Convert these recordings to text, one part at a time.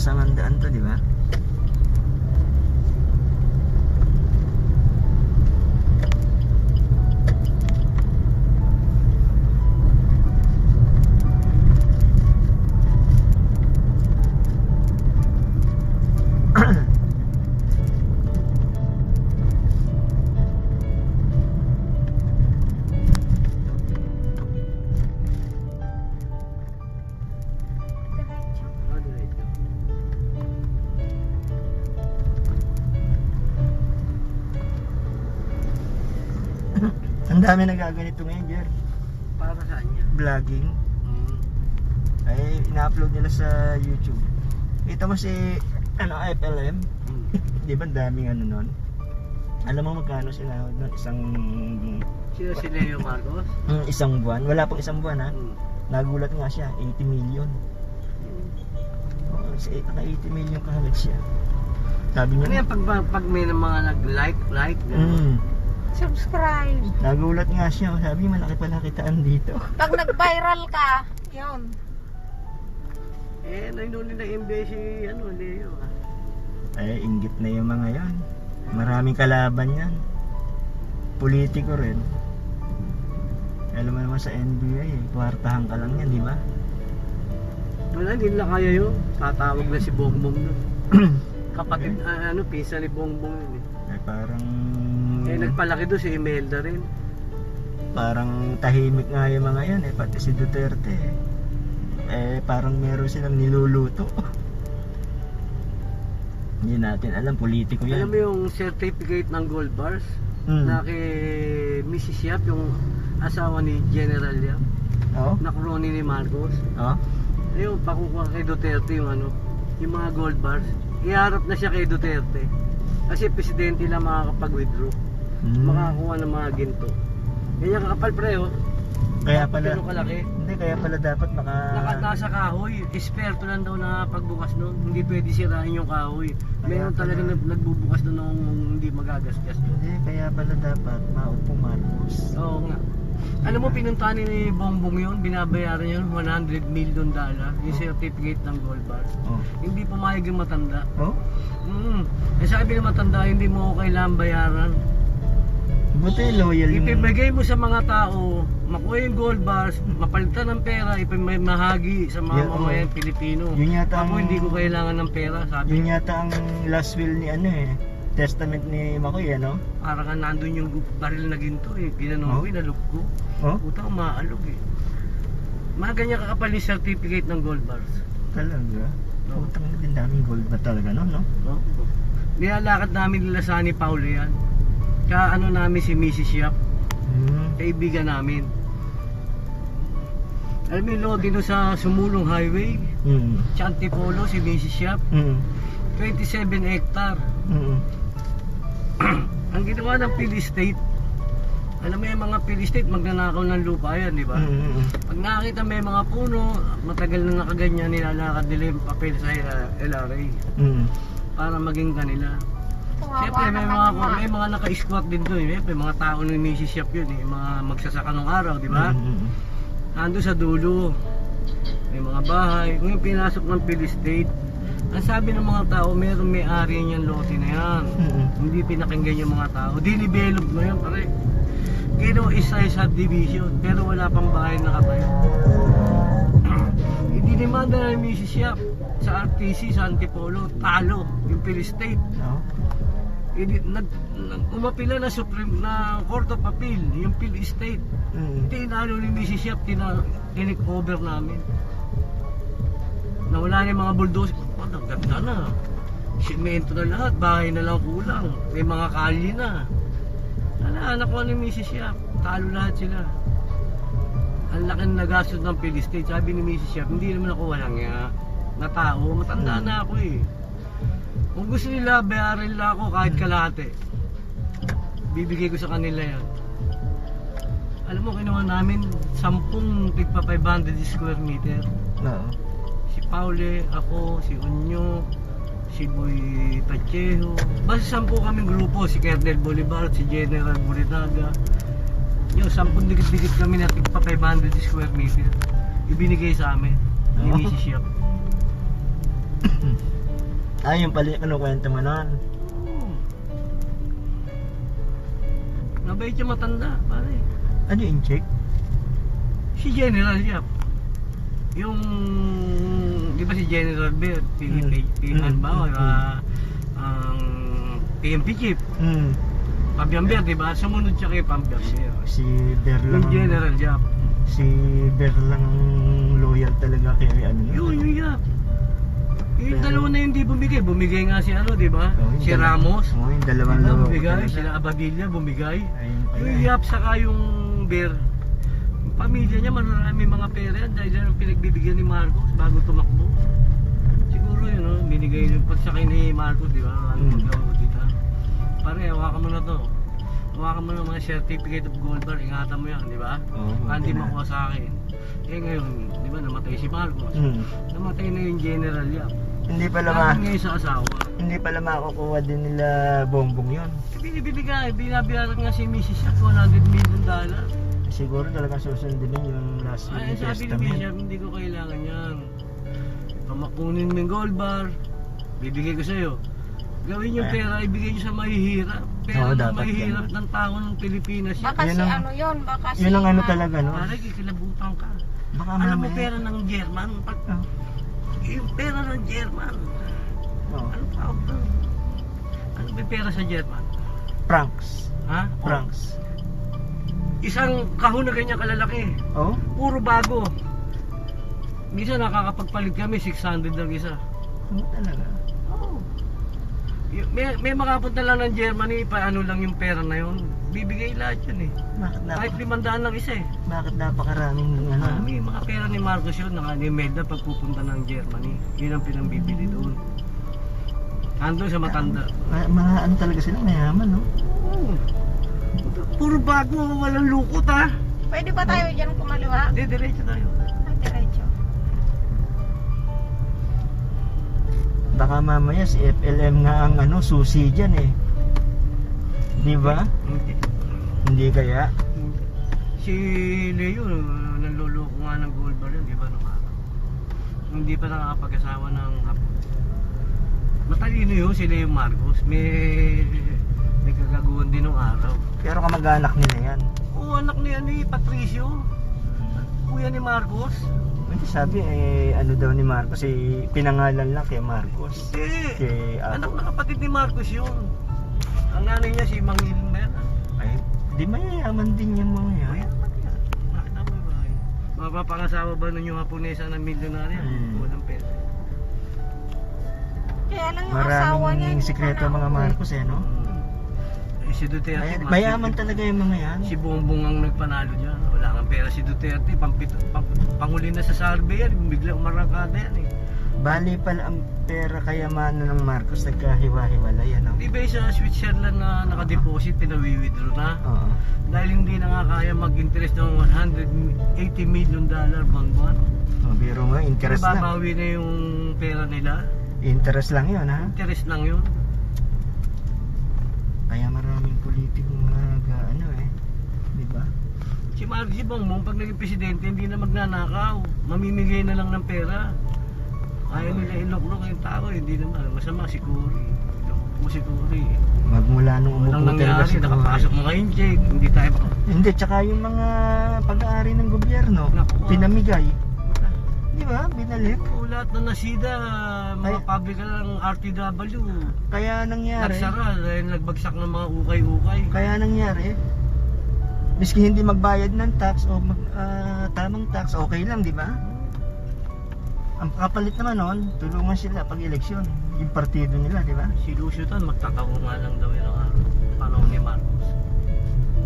masamang daan to, di ba? Ang dami nagaganito ngayon, Jer. Para saan niya? Vlogging. Ay, ina-upload nila sa YouTube. Kita mo si, FLM? Di ba ang daming ano nun? Alam mo magkano sila nun? Sino si Leo Marcos? Isang buwan. Wala pang isang buwan, ha? Nagulat nga siya, 80 million. Oh, naka 80 million kahalag siya. Sabi niya, Ano yan pag may mga nag-like, gano'n? Subscribe. nagulat nga siya. Sabi, malaki pala kitaan dito. Pag nag-viral ka, yun. Nainunin na MBA si Leo. Ay, inggit na yung mga yan. Maraming kalaban yan. Politiko rin. Alam mo naman sa NBA, kwartahan ka lang yan, di ba? Wala, hindi nila kaya yun. Tatawag na si Bongbong nun. Kapatid, pisa ni Bongbong yun eh. Ay, parang... nagpalaki doon si Imelda rin. Parang tahimik nga yung mga yan eh, pati si Duterte parang meron silang niluluto. Hindi natin alam, politiko yan. Alam mo yung certificate ng gold bars? Na kay Mrs. Yap, yung asawa ni General Yap, Oo? na crony ni Marcos. Oo? Ayun, pakukuha kay Duterte yung yung mga gold bars. Iharap na siya kay Duterte. Kasi presidente lang makakapag-withdraw. Makakuha ng mga ginto. Ganyan kakapal preo. Kaya pala, Ganun kalaki. hindi, kaya pala dapat Nasa kahoy. Esperto lang daw na pagbukas nun. Hindi pwede sirain yung kahoy. Meron talaga nagbubukas nun nung hindi magagasgas yun. Hindi, kaya pala dapat maupo Marcos. Oo nga. Alam mo, pinuntahan ni Bongbong yun, binabayaran yun $100 million yung certificate ng gold bars. Hindi pumayag yung matanda. Sabi ng matanda, hindi mo kailangan bayaran. Buti loyal yung... Ipibigay mo sa mga tao, makuha yung gold bars, mapalitan ng pera, ipimahagi sa mga mamayan Pilipino. Yun yata Ako hindi ko kailangan ng pera, sabi. Yun yata ang last will ni testament ni Makoy, Parang nga nandun yung baril na ginto eh. Ginanong ko, inalog ko. Utang maalog eh. Mga ganyan kakapal yung certificate ng gold bars. Talaga? Utang din daming gold ba talaga, no? Nilalakad namin nila sa ni Paulo yan. Kaya namin si Mrs. Yap. Kaibigan namin. Alam mo yung lodi no sa Sumulong Highway? Antipolo, si Mrs. Yap. 27 hectare. Ang ginawa ng Phil Estate, alam mo yung mga Phil Estate, magnanakaw ng lupa yan, di ba? Pag nakakita may mga puno, matagal na nakaganyan, nilalakad nila yung papel sa LRA para maging kanila. Siyempre may mga naka-squat din doon, may mga tao ng Mrs. Shop yun, mga magsasaka ng araw, di ba? Ando sa dulo, may mga bahay. Kung yung pinasok ng Phil Estate, ang sabi ng mga tao, meron may-ari niyang lote na yan. Hindi pinakinggan yung mga tao. Dinevelop na yan, pare. Gino isa subdivision, pero wala pang bahay na katayo. Idinimanda na yung Mrs. Shop sa RTC, sa Antipolo, talo, yung Phil Estate. Umapila na Supreme na Court of Appeal, yung Phil Estate. Tinalo ni Mrs. Shop, tinik-over namin. Nawala na yung mga bulldozer. Ang ganda na. Simento na lahat, bahay na lang kulang. May mga kalye na. Anak ko ni Mrs. Shop, talo lahat sila. Ang laki na nagastos ng Phil Estate. Sabi ni Mrs. Shop, hindi naman ako walang na tao. Matanda na ako eh. Kung gusto nila, bayarin nila ako kahit kalahati. Bibigay ko sa kanila yan. Alam mo, kinuha namin 10 tigpa 500 square meter. Si Paule, ako, si Unyo, si Boy Pacheco. Basta 10 kaming grupo, si Kernel Bolivar, si General Buritaga. Yung 10 dikit-dikit kami na tigpa 500 square meter. Ibinigay sa amin ni Mrs. Shop. Ay, yung pala yung kinukwento mo nun. Oo. Nabait yung matanda, pare. Ano yung chick? Si General Yap. Yung, di ba si General Bear, Pilihan ba? Ang PMP chief. Pambiamber, di ba? Sumunod siya kay Pambiamber. Si Ber lang. Yung General Yap. Si Ber lang loyal talaga kay ano. Yung Yap. Yung Pero- dalawa na yung di bumigay. Bumigay nga si ano, di ba? Oh, yung Si dalawa- Ramos. Oo, yung dalawang Diba, loob. bumigay. Sila Abadilla bumigay. Ayun pala. Yung Yap saka yung Bear. Yung pamilya niya marami mga pera yan dahil yan ang pinagbibigyan ni Marcos bago tumakbo. Siguro yun, no? Binigay yung pagsakay ni Marcos, di ba? Ano magkakaw dito? Pare, hawakan mo na to. Hawakan mo na mga certificate of gold bar. Ingatan mo yan, di ba? Oo, Hindi buti na. makuha sa akin. Eh ngayon, di ba namatay si Marcos? Namatay na yung General Yap. Hindi pala Ngayon sa asawa. hindi pala makukuha din nila bongbong yon. Binibili nga, binabayaran nga si Mrs. Yap $100 million. Siguro talagang susundin yung last Ay, New sabi ni Mrs. Testament. Yap, hindi ko kailangan yan. Pamakunin mo yung gold bar, bibigay ko sa'yo. Gawin yung pera, ibigay nyo sa mahihirap. Pera Oo, na dapat mahihirap yan. ng tao ng Pilipinas yan. Baka Yun si ang- ano yun, baka si... Yun ang ano talaga, no? Pare, kikilabutan ka. Baka Alam mo mamaya- pera ng German? Oh. Yung pera ng German. Oh. Ano tawag doon? Ano ba yung pera sa German? Francs. Ha? O, Francs. isang kahon na ganyan kalalaki. Oh? Puro bago. Minsan nakakapagpalit kami, 600 lang isa. Ano talaga? Oo. May makapunta lang ng Germany, paano lang yung pera na yun. Bibigay lahat yun eh. Kahit 500 lang isa eh. Bakit napakaraming ano? May mga pera ni Marcos yun, naka-animate na pagpupunta ng Germany. Yun ang pinambibili doon. Ando sa matanda. Mga ano talaga sila, mayaman, no? Oo. Puro bago, walang lukot ha. Pwede ba tayo dyan kumaliwa? Hindi, diretso tayo. Ay, diretso. Baka mamaya si FLM nga ang ano, susi dyan eh. Di ba? Hindi. Hindi kaya? Si Leo, nanloloko nga ng gold bar yun, di ba nung araw? Hindi pa nakakapag-asawa ng apo. Matalino yun si Leo Marcos, may kagaguhan din nung araw. Pero kamag-anak nila yan. Oo, anak niya ni Patricio, kuya ni Marcos. Hindi sabi eh, ano daw ni Marcos, eh, pinangalan lang kay Marcos. Hindi, Kay anak Apo. na kapatid ni Marcos yun. Ang nanay niya si Mang Hilmer. Ay, di mayayaman din yung mga yan. Kaya naman yan. Nakita mo ba? Mapapangasawa ba nun yung Haponesa ng milyonarya? Walang pera. Kaya lang yung asawa niya. Maraming sikreto ang mga Marcos eh, no? Eh, si Duterte, Ay, mayaman talaga yung mga yan. Si Bongbong ang nagpanalo dyan. Wala kang pera si Duterte. Panguli na sa survey yan. Biglang umarangkada yan eh. Bali pala ang pera kayamanan ng Marcos nagkahiwa-hiwalay, ano? Di ba sa Switzerland na nakadeposit, pinawi-withdraw na? Oo. Dahil hindi na nga kaya mag-interest ng $180 million buwan-buwan. Oh, biro mo, Pero interest lang. babawi na yung pera nila. Interest lang yun, ha? Interest lang yun. Kaya maraming politiko ano eh. Di ba? Si Margie Bongbong, pag naging presidente, hindi na magnanakaw. Mamimigay na lang ng pera. Ayaw nila iloklok yung tao, hindi naman. Masama si Cory. Iloklok mo si Cory. Magmula nung Walang umupo talaga nangyari, si nakapasok Cory. mga inject. Hindi tayo baka... Hindi, tsaka yung mga pag-aari ng gobyerno, Nakuha. pinamigay. Di ba? Binalik. Lahat na nasida, mga Ay. pabrika ng RTW. Kaya nangyari. Nagsara dahil nagbagsak ng mga ukay-ukay. Kaya nangyari. Miski hindi magbayad ng tax o tamang tax, okay lang, di ba? Ang kapalit naman noon, tulungan sila pag eleksyon. Yung partido nila, di ba? Si Lucio Tan, magtatago nga lang daw yun ang araw. Panahon ni Marcos.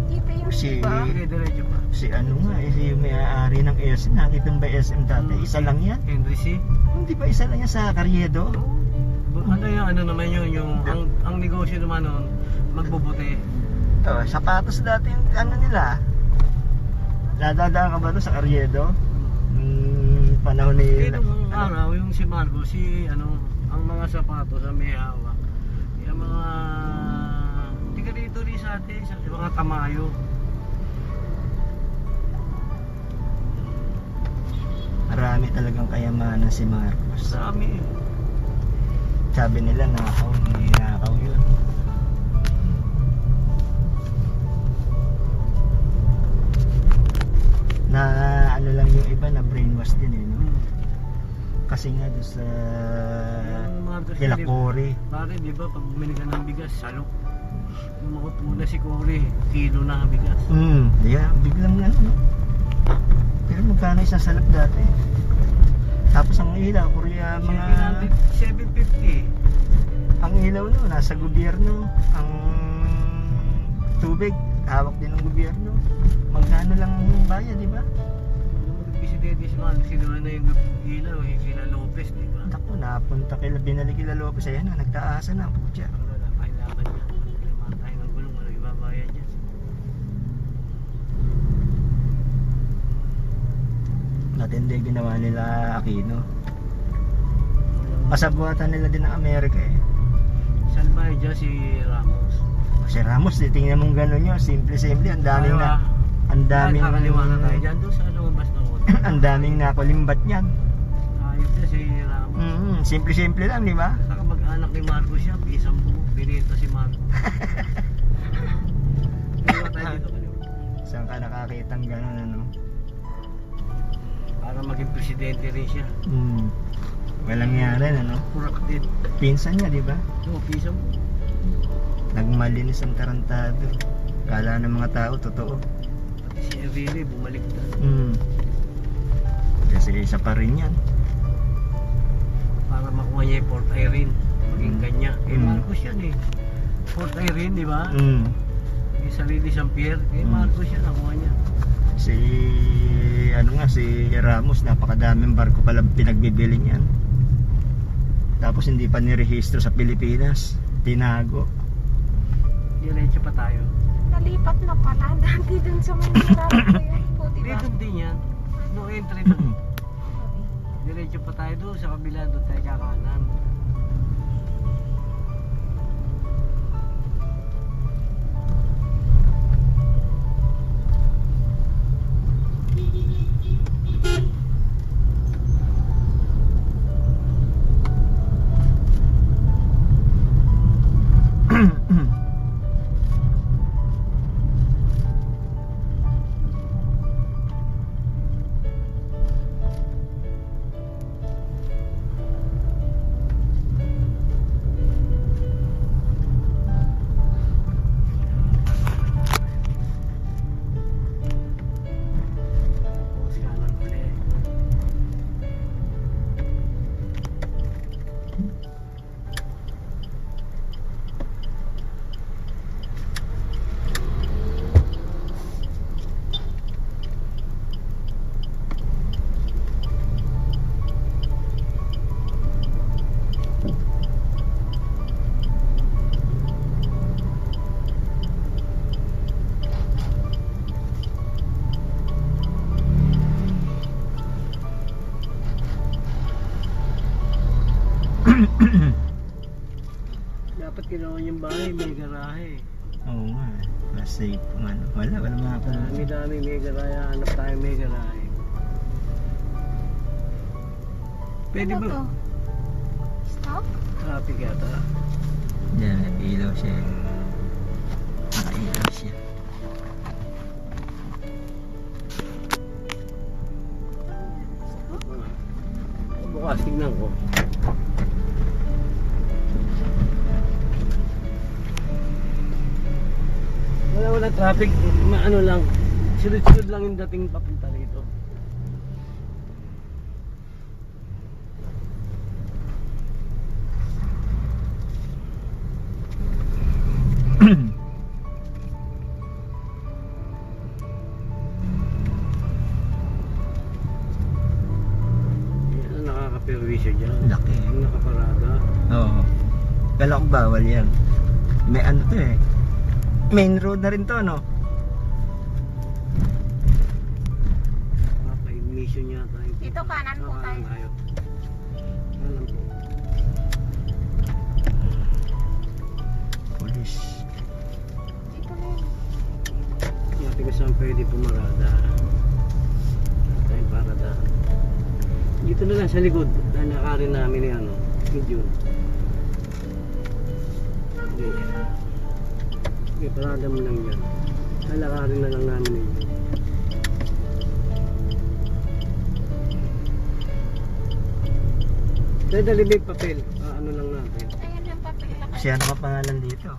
Dito yung Si- diba? Sige, diretso pa. Si ano nga, si yung may-aari ng SM, nakita mo ba SM dati? Isa lang yan? Henry C. Hindi ba isa lang yan sa Carriedo? Ano yung ano naman yun, yung ang negosyo naman nun, magbubuti. Oh, sapatos dati yung ano nila. Nadadaan ka ba doon sa Carriedo? Panahon ni... Kaya nung araw, yung si Marcos, si ano, ang mga sapatos ang may hawak. Yung mga tiga dito rin sa atin, sa mga tamayo. Marami talagang kayamanan si Marcos. Marami. Sabi nila nakaw, hindi nakaw yun. Na ano lang yung iba na brainwash din eh, no? Kasi nga doon sa Yung mga gusto kila nila- Cory. Pare, di ba, pag bumili ka ng bigas, salok. Yung makutuna si Cory, kilo na ang bigas. Yeah, biglang ano, no? Pero magkano isang salap dati? Tapos ang ilaw, Korea, mga... 750. Ang ilaw no, nasa gobyerno. Ang tubig, hawak din ng gobyerno. Magkano lang ang bayad, di ba? Nung nag-presidente si Marcos, sinuha na yung ilaw, kila Lopez, di ba? Ako, napunta binalik kila Lopez. Ayan na, nagtaasan na ang putya. Wala tayong laban niya. Kailangan tayo ng gulong, wala ibabayad niya. Matindi ginawa nila Aquino. Kasabuatan nila din ng Amerika eh. Salbay dyan si Ramos. Si Ramos, tingnan mong gano'n yun. Simple-simple, ang daming na... Ang daming... Kakaliwa na tayo dyan doon sa lumabas ng kota. ang daming nakulimbat niyan. Ayos na si Ramos. Simple-simple lang, di ba? Saka mag-anak ni Marcos siya, isang buo, binita si Marcos. Kaliwa tayo dito, kaliwa. Saan ka nakakitang gano'n, ano? Para maging presidente rin siya. Walang nangyari, ano? Kuraktin. Pinsan niya, di ba? So, pisa mo. Nagmalinis ang tarantado. Kala ng mga tao, totoo. Pati si Evili, bumalik na. Kasi isa pa rin yan. Para makuha niya yung Port Irene. Maging kanya. Marcos yan eh. Port Irene, di ba? Yung sarili San Pierre. Marcos yan, nakuha niya. Si Ramos, napakadaming barko pala pinagbibili niyan. Tapos hindi pa nirehistro sa Pilipinas. Tinago. Diretso pa tayo. Nalipat na pala. Dati dun sa Manila. Po, diba? Dito din yan. No entry doon. Diretso pa tayo doon. Sa kabila doon tayo kakanan. Tapos kanan ulit. Dapat ginawa niyang bahay, may garahe. Oo nga. Mas safe kung ano. Wala mga Dami-dami may garahe. Hanap tayo may garahe. Pwede Ano ba? to? Stop? Traffic yata. Diyan, ilaw siya. Nakailaw siya. Bukas, tignan ko. Wala traffic, ano lang, sunod-sunod lang yung dating papunta rito. Yan ang nakaka-perwisyo dyan. Laki. Yung nakaparada. Oo. Kala ko bawal yan. May ano to eh. Main road na rin to, no? Mapa-ignition yata. Dito kanan po tayo. Kanan po. Police. Dito na yun. Yati ko saan pwede pumarada. Tayong parada. Dito na lang sa likod. Lalakarin namin ni ano, ni June. Hindi. Sige, parada mo lang yan. Lalakarin na lang namin yun. Kaya dali may papel. Ano lang natin. Ayun yung papel na Kasi ano ka pangalan dito?